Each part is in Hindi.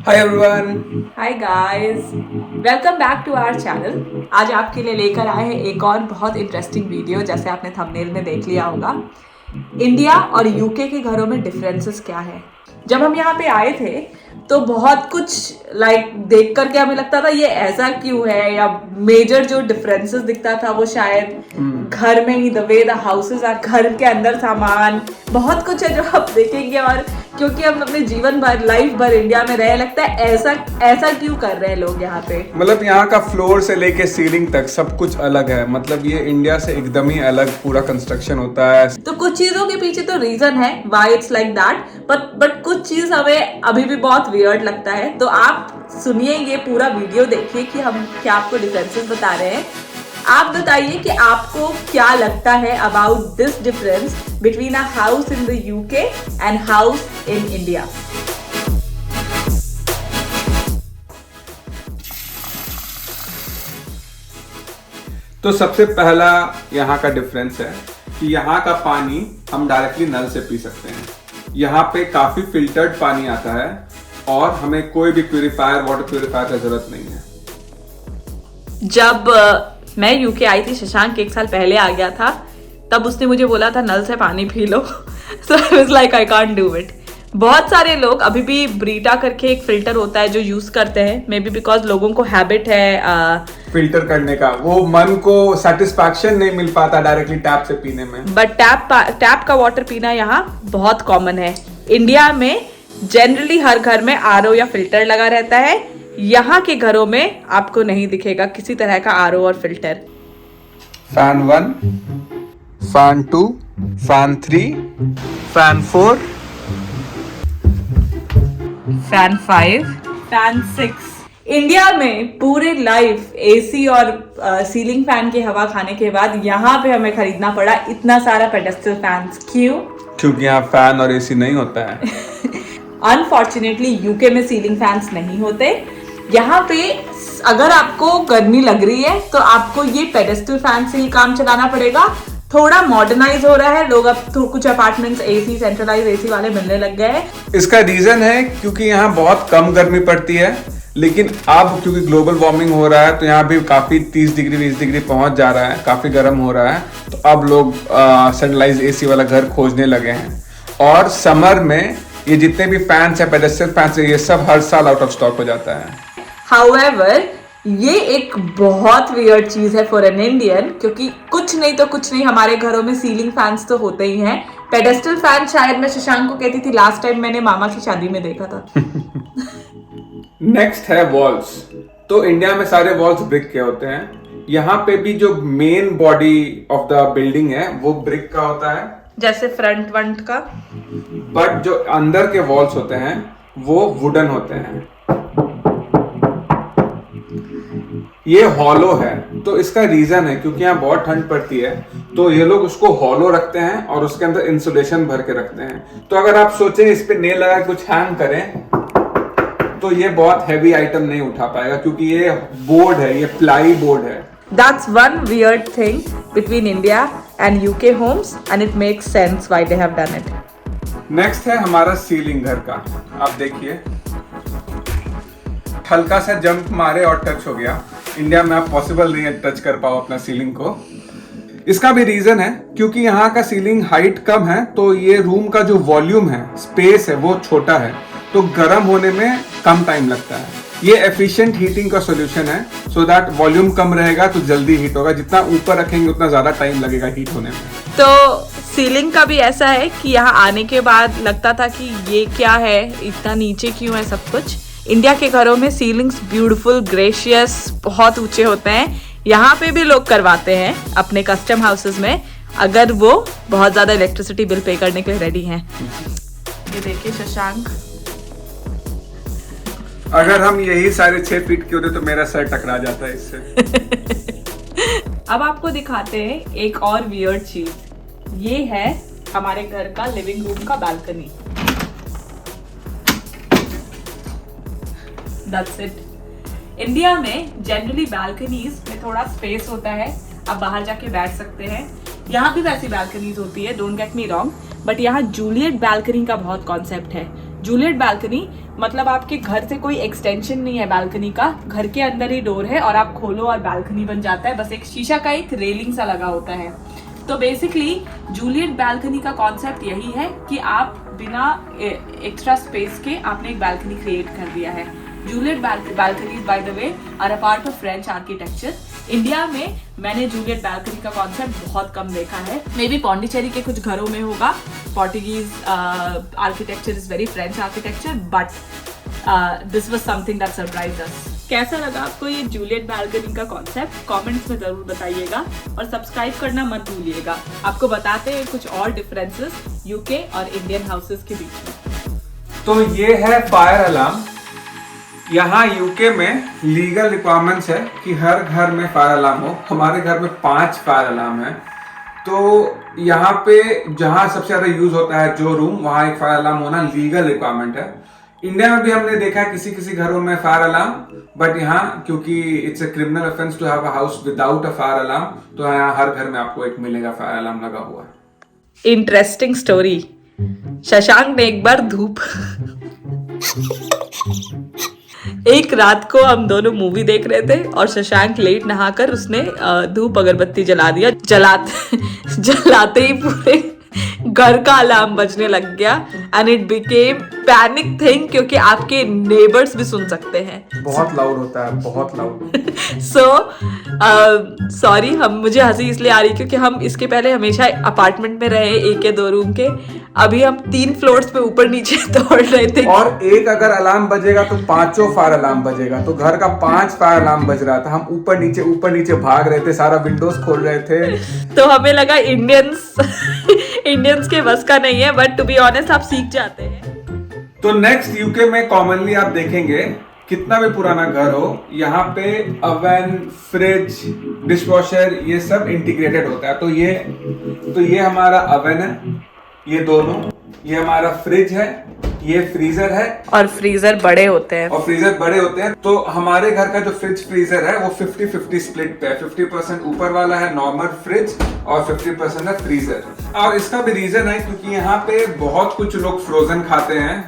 Hi everyone. Hi guys, welcome back to our channel. आज आपके लिए लेकर आए हैं एक और बहुत इंटरेस्टिंग वीडियो। जैसे आपने थंबनेल में देख लिया होगा, इंडिया और यूके के घरों में डिफरेंसेस क्या है। जब हम यहाँ पे आए थे तो बहुत कुछ देख करके हमें लगता था ये ऐसा क्यों है, या मेजर जो डिफरेंसेस दिखता था वो शायद घर में ही the way the houses are, घर के अंदर सामान बहुत कुछ है जो आप देखेंगे। और क्योंकि हम अपने जीवन भर लाइफ भर इंडिया में रहे, लगता है ऐसा ऐसा क्यों कर रहे हैं लोग यहाँ पे। मतलब यहाँ का फ्लोर से लेके सीलिंग तक सब कुछ अलग है। मतलब ये इंडिया से एकदम ही अलग पूरा कंस्ट्रक्शन होता है। तो कुछ चीजों के पीछे तो रीजन है why it's like that, but कुछ चीज हमें अभी भी बहुत वियर्ड लगता है। तो आप सुनिए, ये पूरा वीडियो देखिए कि हम क्या आपको डिफरेंसेस बता रहे हैं। आप बताइए कि आपको क्या लगता है about this difference between a house in the UK and house in India. तो सबसे पहला यहाँ का डिफरेंस है कि यहाँ का पानी हम डायरेक्टली नल से पी सकते हैं। यहाँ पे काफी फिल्टर्ड पानी आता है और हमें कोई भी प्यूरिफायर, वाटर प्यूरिफायर की जरूरत नहीं है। जब मैं यूके आई थी, शशांक 1 साल पहले आ गया था, तब उसने मुझे बोला था नल से पानी P low. So I was like I can't do it. बहुत सारे लोग अभी भी ब्रीटा करके एक फिल्टर होता है जो यूज करते हैं, मे बी बिकॉज लोगों को हैबिट है फिल्टर करने का, वो मन को सेटिस्फैक्शन नहीं मिल पाता डायरेक्टली टैप से पीने में। बट टैप का वाटर पीना यहाँ बहुत कॉमन है। इंडिया में जनरली हर घर में आरओ या फिल्टर लगा रहता है। यहाँ के घरों में आपको नहीं दिखेगा किसी तरह का आरओ और filter. Fan 1, fan 2, fan 3, fan 4, fan 5, fan 6। India में पूरे लाइफ एसी और सीलिंग फैन की हवा खाने के बाद यहाँ पे हमें खरीदना पड़ा इतना सारा पेडेस्टल फैंस। क्यों? क्योंकि यहाँ फैन और एसी नहीं होता है। अनफॉर्चुनेटली यूके में सीलिंग फैंस नहीं होते। यहाँ पे अगर आपको गर्मी लग रही है तो आपको ये पेडेस्टल फैन से ही काम चलाना पड़ेगा। थोड़ा मॉडर्नाइज हो रहा है, लोग अब तो कुछ अपार्टमेंट्स एसी, सेंट्रलाइज एसी वाले मिलने लग गए हैं। इसका रीजन है क्योंकि यहाँ बहुत कम गर्मी पड़ती है, लेकिन अब क्योंकि ग्लोबल वार्मिंग हो रहा है तो यहाँ भी काफी 30 डिग्री 20 डिग्री पहुंच जा रहा है, काफी गर्म हो रहा है। तो अब लोग सेंट्रलाइज एसी वाला घर खोजने लगे हैं। और समर में ये जितने भी फैंस है, पेडेस्टल फैंस है, ये सब हर साल आउट ऑफ स्टॉक हो जाता है। हाउएवर ये एक बहुत वियर्ड चीज है फॉर एन इंडियन, क्योंकि कुछ नहीं हमारे घरों में सीलिंग फैंस तो होते ही हैं। पेडेस्टल फैन शायद मैं शशांक को कहती थी लास्ट टाइम मैंने मामा की शादी में देखा था। नेक्स्ट है वॉल्स। तो इंडिया में सारे वॉल्स ब्रिक के होते हैं। यहाँ पे भी जो main body of the building है वो ब्रिक का होता है, जैसे फ्रंट वंट का। बट जो अंदर के वॉल्स होते हैं वो वुडन होते हैं। ये हॉलो है। तो इसका रीजन है क्योंकि यहाँ बहुत ठंड पड़ती है, तो ये लोग उसको हॉलो रखते हैं और उसके अंदर इंसुलेशन भर के रखते हैं। तो अगर आप सोचें इस पे नेल लगा कुछ हैंग करें तो ये बहुत हैवी आइटम नहीं उठा पाएगा, क्योंकि ये बोर्ड है, ये प्लाई बोर्ड है। That's one weird thing between India and UK homes, and it makes sense why they have done it. Next है हमारा सीलिंग घर का। आप देखिए, हल्का सा जंप मारे और टच हो गया। इंडिया में आप पॉसिबल नहीं है टच कर पाओ अपना सीलिंग को। इसका भी रीजन है क्योंकि यहाँ का सीलिंग हाइट कम है, तो ये रूम का जो वॉल्यूम है, स्पेस है, वो छोटा है, तो गर्म होने में कम टाइम लगता है। ये एफिशिएंट हीटिंग का सॉल्यूशन है, सो दैट वॉल्यूम कम रहेगा तो जल्दी हीट होगा। जितना ऊपर रखेंगे उतना ज्यादा टाइम लगेगा हीट होने में। तो सीलिंग का भी ऐसा है कि यहाँ आने के बाद लगता था कि ये क्या है, इतना नीचे क्यों है सब कुछ। इंडिया के घरों में सीलिंग्स ब्यूटीफुल, ग्रेशियस, बहुत ऊंचे होते हैं। यहाँ पे भी लोग करवाते हैं अपने कस्टम हाउसेस में, अगर वो बहुत ज्यादा इलेक्ट्रिसिटी बिल पे करने के लिए रेडी हैं। ये देखिए शशांक, अगर हम यही सारे 6 फीट के होते तो मेरा सर टकरा जाता है इससे। अब आपको दिखाते हैं एक और वियर्ड चीज। ये है हमारे घर का लिविंग रूम का बालकनी। That's it. इंडिया में जनरली बालकनीज में थोड़ा स्पेस होता है, आप बाहर जाके बैठ सकते हैं। यहाँ भी वैसी बालकनीज होती है, don't get me wrong, but यहाँ जूलियट बालकनी का बहुत कॉन्सेप्ट है। जूलियट बालकनी मतलब आपके घर से कोई एक्सटेंशन नहीं है बालकनी का, घर के अंदर ही डोर है और आप खोलो और बालकनी बन जाता है। बस एक शीशा का एक रेलिंग सा लगा होता है। तो बेसिकली जूलियट बालकनी का कॉन्सेप्ट यही है कि आप बिना एक्स्ट्रा स्पेस के आपने एक बालकनी क्रिएट कर दिया है। Juliet balconies by the way are a part of French architecture. India में मैंने जूलियट बालकनी का कॉन्सेप्ट बहुत कम देखा है। मे बी पौंडीचेरी के कुछ घरों में होगा। Portuguese architecture is very French architecture, but this was something that surprised us. कैसा लगा आपको ये जूलियट बालकनी का कॉन्सेप्ट? कमेंट्स में जरूर बताइएगा और सब्सक्राइब करना मत भूलिएगा। आपको बताते हैं कुछ और डिफरेंसेस यूके और इंडियन हाउसेस के बीच में। तो ये है फायर अलार्म। यहाँ यूके में लीगल रिक्वायरमेंट्स है कि हर घर में फायर अलार्म हो। हमारे घर में 5 फायर अलार्म है। तो यहाँ पे जहाँ सबसे ज़्यादा यूज होता है जो रूम, वहाँ एक फायर अलार्म होना लीगल रिक्वायरमेंट है। इंडिया में भी हमने देखा है किसी किसी घरों में फायर अलार्म, बट यहाँ क्योंकि it's a criminal offence to have a house without a fire alarm, तो यहाँ हर घर में आपको एक मिलेगा फायर अलार्म लगा हुआ। Interesting story. शशांक ने एक बार एक रात को हम दोनों मूवी देख रहे थे और शशांक लेट नहाकर उसने धूप अगरबत्ती जला दिया। जलाते ही पूरे घर का अलार्म बजने लग गया and it became panic thing, क्योंकि आपके नेबर्स भी सुन सकते हैं। बहुत लाउड होता है, बहुत लाउड। सॉरी, मुझे हंसी इसलिए आ रही क्योंकि हम इसके पहले हमेशा अपार्टमेंट में रहे, 1 या 2 रूम के। अभी हम 3 फ्लोर्स पे ऊपर नीचे दौड़ रहे थे और एक अगर अलार्म बजेगा तो 5 फायर अलार्म बजेगा। तो घर का 5 फायर अलार्म बज रहा था। हम ऊपर नीचे भाग रहे थे, सारा विंडोज खोल रहे थे। तो हमें लगा इंडियंस के बस का नहीं है, बट टू बी ऑनेस्ट आप सीख जाते हैं। तो नेक्स्ट यूके में कॉमनली आप देखेंगे कितना भी पुराना घर हो, यहाँ पे ओवन, फ्रिज, डिशवॉशर ये सब इंटीग्रेटेड होता है। तो ये हमारा ओवन है, ये दोनों, ये हमारा फ्रिज है, ये फ्रीजर है। और फ्रीजर बड़े होते हैं। तो हमारे घर का जो फ्रिज फ्रीजर है वो 50-50 स्प्लिट पे है। 50% ऊपर वाला है नॉर्मल फ्रिज और 50% है फ्रीजर। और इसका भी रीजन है क्योंकि यहाँ पे बहुत कुछ लोग फ्रोजन खाते हैं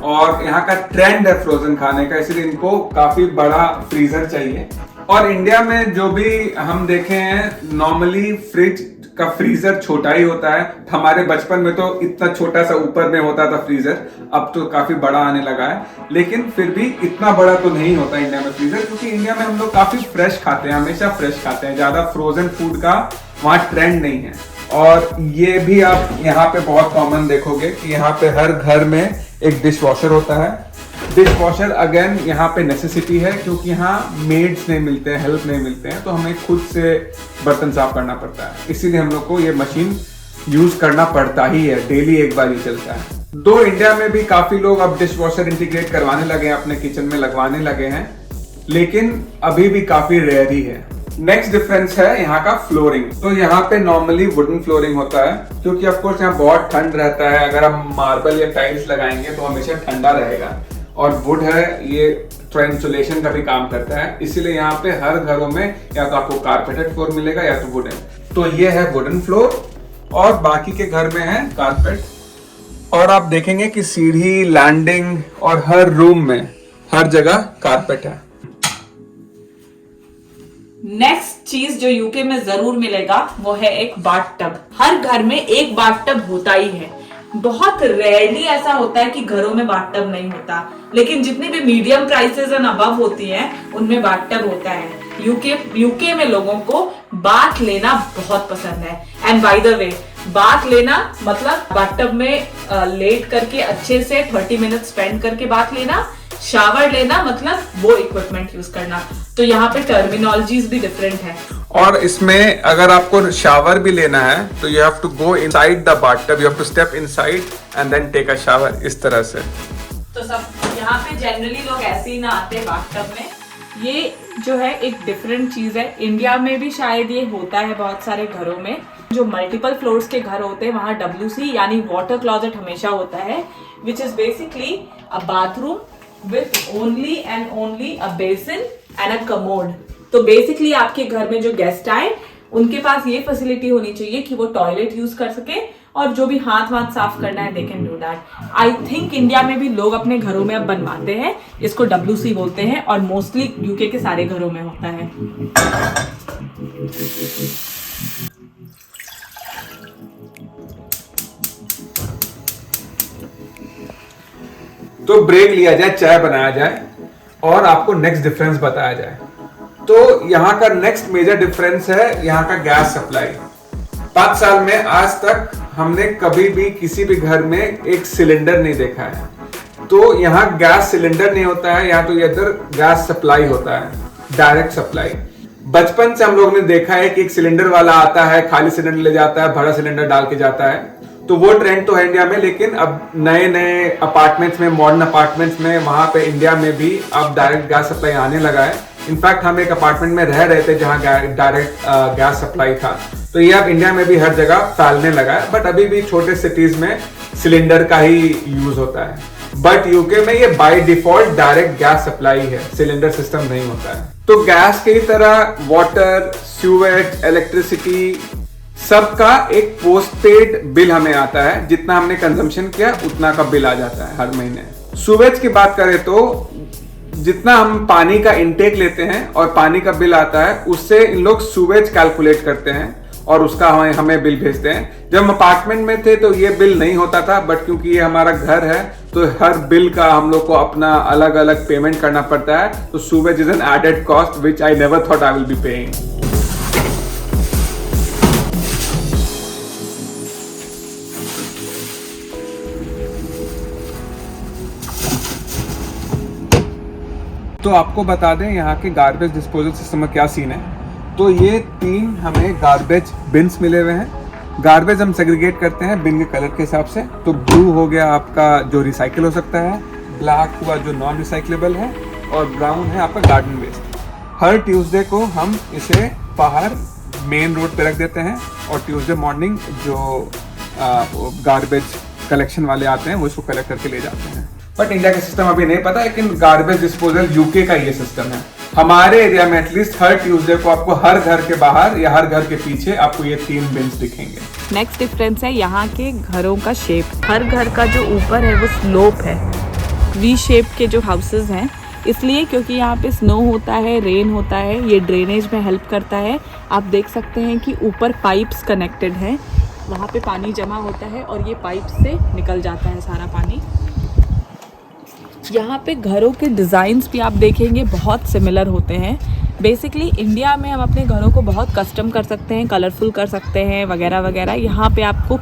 और यहाँ का ट्रेंड है फ्रोजन खाने का, इसलिए इनको काफी बड़ा फ्रीजर चाहिए। और इंडिया में जो भी हम देखे हैं नॉर्मली फ्रिज का फ्रीजर छोटा ही होता है। हमारे बचपन में तो इतना छोटा सा ऊपर में होता था फ्रीजर, अब तो काफी बड़ा आने लगा है, लेकिन फिर भी इतना बड़ा तो नहीं होता इंडिया में फ्रीजर, क्योंकि इंडिया में हम लोग काफी फ्रेश खाते हैं, हमेशा फ्रेश खाते हैं, ज्यादा फ्रोजन फूड का वहाँ ट्रेंड नहीं है। और ये भी आप यहाँ पे बहुत कॉमन देखोगे कि यहाँ पे हर घर में एक डिश वॉशर होता है। डिश वॉशर अगेन यहाँ पे नेसेसिटी है, क्योंकि यहाँ मेड्स नहीं मिलते हैं, हेल्प नहीं मिलते हैं, तो हमें खुद से बर्तन साफ करना पड़ता है। इसीलिए हम लोग को ये मशीन यूज करना पड़ता ही है, डेली एक बार ही चलता है। दो इंडिया में भी काफी लोग अब डिश वॉशर इंटीग्रेट करवाने लगे हैं, अपने किचन में लगवाने लगे हैं, लेकिन अभी भी काफी रेयर ही है। नेक्स्ट डिफरेंस है यहाँ का फ्लोरिंग। तो यहाँ पे नॉर्मली वुडन फ्लोरिंग होता है, क्योंकि ऑफ कोर्स यहाँ बहुत ठंड रहता है। अगर हम मार्बल या टाइल्स लगाएंगे तो हमेशा ठंडा रहेगा, और वुड है ये थोड़ा इंसुलेशन का भी काम करता है, इसीलिए यहाँ पे हर घरों में या तो आपको कारपेटेड फ्लोर मिलेगा या तो वुडन। तो ये है वुडन फ्लोर और बाकी के घर में है कारपेट। और आप देखेंगे कि सीढ़ी, लैंडिंग और हर रूम में हर जगह कारपेट है। नेक्स्ट चीज जो यूके में जरूर मिलेगा वो है एक बाथटब। हर घर में एक बाथटब होता ही है। बहुत रेयरली ऐसा होता है कि घरों में बाथटब नहीं होता, लेकिन जितनी भी मीडियम प्राइसेस एंड अबव होती हैं उनमें बाथटब होता है। यूके में लोगों को बाथ लेना बहुत पसंद है। And bye the way, bath लेना मतलब बाथटब में लेट करके अच्छे से 30 मिनट स्पेंड करके बाथ लेना। शावर लेना मतलब वो इक्विपमेंट यूज करना। तो यहाँ पे टर्मिनोलॉजीज भी डिफरेंट है। और इसमें अगर आपको शावर भी लेना है तो you have to go inside the bathtub, you have to step inside and then take a shower, इस तरह से। तो सब यहाँ पे जनरली लोग ऐसे ही ना आते बाथटब में। ये जो है एक डिफरेंट चीज है। इंडिया में भी शायद ये होता है बहुत सारे घरों में। जो मल्टीपल फ्लोर्स के घर होते हैं वहां WC यानी वाटर क्लोजेट हमेशा होता है, which is basically a bathroom with only and only a basin and a commode। तो बेसिकली आपके घर में जो गेस्ट आए उनके पास ये फैसिलिटी होनी चाहिए कि वो टॉयलेट यूज कर सके और जो भी हाथ वाथ साफ करना है they can do that. I think India में भी लोग अपने घरों में अब बनवाते हैं, इसको WC बोलते हैं, और मोस्टली यूके के सारे घरों में होता है। तो ब्रेक लिया जाए, चाय बनाया जाए और आपको नेक्स्ट डिफरेंस बताया जाए। तो यहाँ का नेक्स्ट मेजर डिफरेंस है यहाँ का गैस सप्लाई। 5 साल में आज तक हमने कभी भी किसी भी घर में एक सिलेंडर नहीं देखा है। तो यहाँ गैस सिलेंडर नहीं होता है, यहाँ तो इधर गैस सप्लाई होता है, डायरेक्ट सप्लाई। बचपन से हम लोगों ने देखा है कि एक सिलेंडर वाला आता है, खाली सिलेंडर ले जाता है, बड़ा सिलेंडर डाल के जाता है। तो वो ट्रेंड तो है इंडिया में, लेकिन अब नए नए अपार्टमेंट्स में, मॉडर्न अपार्टमेंट्स में, वहां पे इंडिया में भी अब डायरेक्ट गैस सप्लाई आने लगा है। इनफैक्ट हम एक अपार्टमेंट में रह रहे थे जहां डायरेक्ट गैस सप्लाई था। तो ये अब इंडिया में भी हर जगह फैलने लगा है, बट अभी भी छोटे सिटीज में सिलेंडर का ही यूज होता है। बट यूके में ये by default direct gas supply है, सिलेंडर सिस्टम नहीं होता है। तो गैस की तरह वाटर, सीवेज, इलेक्ट्रिसिटी सबका एक पोस्टपेड बिल हमें आता है। जितना हमने कंजम्पशन किया उतना का बिल आ जाता है हर महीने। सीवेज की बात करें तो जितना हम पानी का इंटेक लेते हैं और पानी का बिल आता है, उससे इन लोग सीवेज कैलकुलेट करते हैं और उसका हमें बिल भेजते हैं। जब हम अपार्टमेंट में थे तो ये बिल नहीं होता था, बट क्योंकि ये हमारा घर है तो हर बिल का हम लोग को अपना अलग अलग पेमेंट करना पड़ता है। तो sewage is an added cost which I never thought I will be paying. तो आपको बता दें यहाँ के गार्बेज डिस्पोजल सिस्टम में क्या सीन है। तो ये 3 हमें गार्बेज बिन्स मिले हुए हैं। गार्बेज हम सेग्रीगेट करते हैं बिन के कलर के हिसाब से। तो ब्लू हो गया आपका जो रिसाइकिल हो सकता है, ब्लैक हुआ जो नॉन रिसाइक्लेबल है, और ब्राउन है आपका गार्डन वेस्ट। हर ट्यूसडे को हम इसे बाहर मेन रोड पे रख देते हैं और ट्यूसडे मॉर्निंग जो गार्बेज कलेक्शन वाले आते हैं वो इसको कलेक्ट करके ले जाते हैं। बट इंडिया का सिस्टम अभी नहीं पता, लेकिन गार्बेज डिस्पोजल यूके का ये सिस्टम है। हमारे एरिया में एटलीस्ट हर ट्यूसडे को आपको हर घर के बाहर या हर घर के पीछे आपको ये 3 बिन्स दिखेंगे। नेक्स्ट डिफरेंस है यहाँ के घरों का शेप। हर घर का जो ऊपर है वो स्लोप है, वी शेप के जो हाउसेस हैं, इसलिए क्योंकि यहाँ पे स्नो होता है, रेन होता है, ये ड्रेनेज में हेल्प करता है। आप देख सकते हैं कि ऊपर पाइप्स कनेक्टेड हैं, वहाँ पे पानी जमा होता है और ये पाइप से निकल जाता है सारा पानी। यहाँ पे घरों के डिज़ाइंस भी आप देखेंगे बहुत सिमिलर होते हैं। बेसिकली इंडिया में हम अपने घरों को बहुत कस्टम कर सकते हैं, कलरफुल कर सकते हैं वगैरह वगैरह। यहाँ पे आपको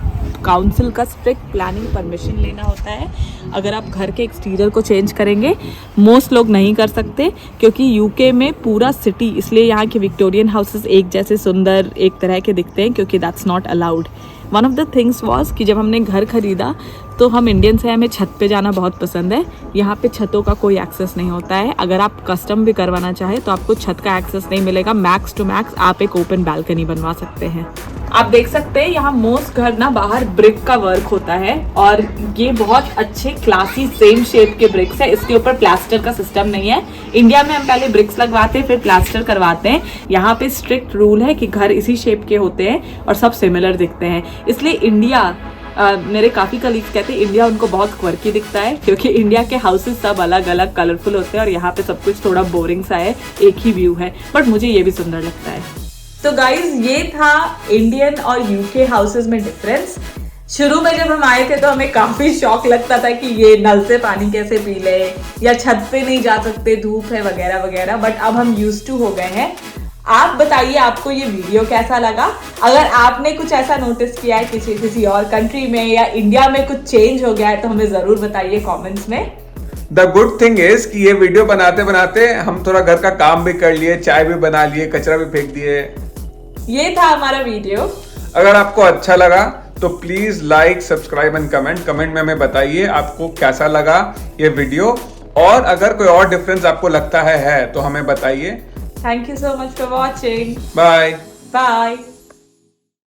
काउंसिल का स्ट्रिक्ट प्लानिंग परमिशन लेना होता है अगर आप घर के एक्सटीरियर को चेंज करेंगे। मोस्ट लोग नहीं कर सकते क्योंकि यूके में पूरा सिटी, इसलिए यहाँ के विक्टोरियन हाउसेस एक जैसे सुंदर एक तरह के दिखते हैं क्योंकि that's not allowed. One of the things was कि जब हमने घर खरीदा तो हम इंडियंस हैं, हमें छत पे जाना बहुत पसंद है। यहाँ पे छतों का कोई एक्सेस नहीं होता है। अगर आप कस्टम भी करवाना चाहे तो आपको छत का एक्सेस नहीं मिलेगा। मैक्स टू मैक्स आप एक ओपन बालकनी बनवा सकते हैं। आप देख सकते हैं यहाँ मोस्ट घर ना बाहर ब्रिक का वर्क होता है और ये बहुत अच्छे क्लासी सेम शेप के ब्रिक्स है। इसके ऊपर प्लास्टर का सिस्टम नहीं है। इंडिया में हम पहले ब्रिक्स लगवाते हैं फिर प्लास्टर करवाते हैं। यहाँ पे स्ट्रिक्ट रूल है कि घर इसी शेप के होते हैं और सब सिमिलर दिखते हैं। इसलिए इंडिया मेरे काफ़ी कलीग्स कहते हैं इंडिया उनको बहुत क्वर्की दिखता है क्योंकि इंडिया के हाउसेस सब अलग अलग कलरफुल होते हैं और यहाँ पे सब कुछ थोड़ा बोरिंग सा है, एक ही व्यू है। बट मुझे ये भी सुंदर लगता है। तो गाइज ये था इंडियन और यूके हाउसेस में डिफरेंस। शुरू में जब हम आए थे तो हमें काफी शौक लगता था कि ये नल से पानी कैसे पी ले या छत पे नहीं जा सकते, धूप है वगैरह वगैरह। बट अब हम यूज्ड टू हो गए हैं। आप बताइए आपको ये वीडियो कैसा लगा। अगर आपने कुछ ऐसा नोटिस किया है किसी और कंट्री में या इंडिया में कुछ चेंज हो गया है तो हमें जरूर बताइए कमेंट्स में। द गुड थिंग इज कि ये वीडियो बनाते बनाते हम थोड़ा घर का काम भी कर लिए, चाय भी बना लिए, कचरा भी फेंक दिए। ये था हमारा वीडियो। अगर आपको अच्छा लगा तो please like, subscribe and comment में हमें बताइए आपको कैसा लगा ये वीडियो। और अगर कोई और डिफरेंस आपको लगता है तो हमें बताइए। Thank you so much for watching. Bye. Bye.